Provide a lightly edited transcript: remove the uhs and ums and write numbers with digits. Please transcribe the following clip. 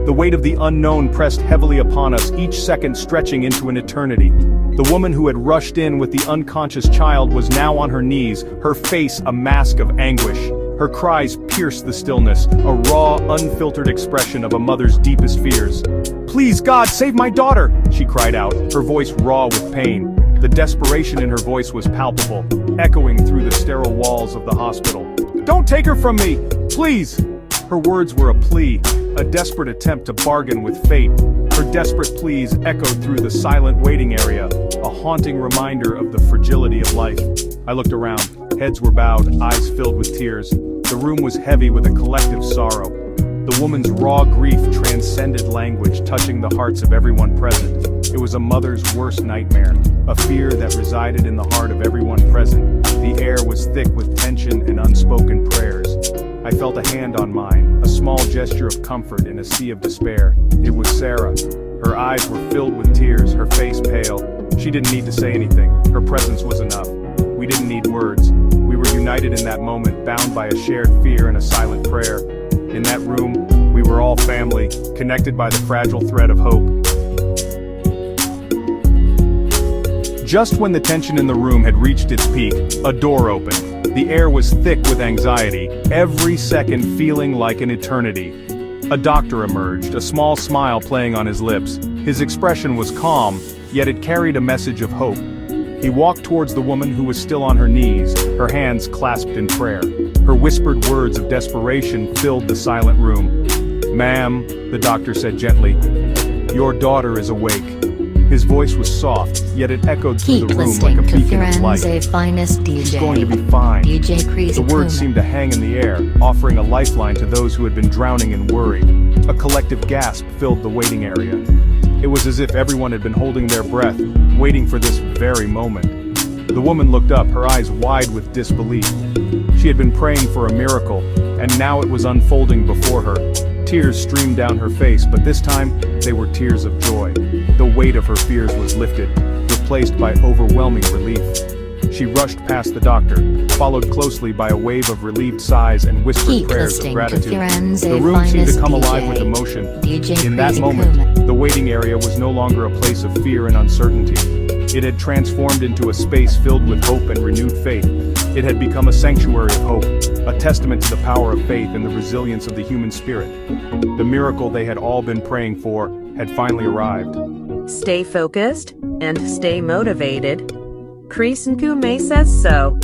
The weight of the unknown pressed heavily upon us, each second stretching into an eternity. The woman who had rushed in with the unconscious child was now on her knees, her face a mask of anguish. Her cries pierced the stillness, a raw, unfiltered expression of a mother's deepest fears. "Please, God, save my daughter!" she cried out, her voice raw with pain. The desperation in her voice was palpable, echoing through the sterile walls of the hospital. "Don't take her from me! Please!" Her words were a plea, a desperate attempt to bargain with fate. Her desperate pleas echoed through the silent waiting area, a haunting reminder of the fragility of life. I looked around. Heads were bowed, eyes filled with tears. The room was heavy with a collective sorrow. The woman's raw grief transcended language, touching the hearts of everyone present. It was a mother's worst nightmare, a fear that resided in the heart of everyone present. The air was thick with tension and unspoken prayers. I felt a hand on mine, a small gesture of comfort in a sea of despair. It was Sarah. Her eyes were filled with tears, her face pale. She didn't need to say anything. Her presence was enough. We didn't need words. We were united in that moment, bound by a shared fear and a silent prayer. In that room, we were all family, connected by the fragile thread of hope. Just when the tension in the room had reached its peak, a door opened. The air was thick with anxiety, every second feeling like an eternity. A doctor emerged, a small smile playing on his lips. His expression was calm, yet it carried a message of hope. He walked towards the woman who was still on her knees, her hands clasped in prayer. Her whispered words of desperation filled the silent room. "Ma'am," the doctor said gently, "your daughter is awake." His voice was soft, yet it echoed through the room like a beacon of light. "She's going to be fine." The words seemed to hang in the air, offering a lifeline to those who had been drowning in worry. A collective gasp filled the waiting area. It was as if everyone had been holding their breath, waiting for this very moment. The woman looked up, her eyes wide with disbelief. She had been praying for a miracle, and now it was unfolding before her. Tears streamed down her face, but this time, they were tears of joy. The weight of her fears was lifted, replaced by overwhelming relief. She rushed past the doctor, followed closely by a wave of relieved sighs and whispered prayers of gratitude. The room seemed to come alive with emotion. In that moment, the waiting area was no longer a place of fear and uncertainty. It had transformed into a space filled with hope and renewed faith. It had become a sanctuary of hope, a testament to the power of faith and the resilience of the human spirit. The miracle they had all been praying for had finally arrived. Stay focused and stay motivated. Chris Nkume says so.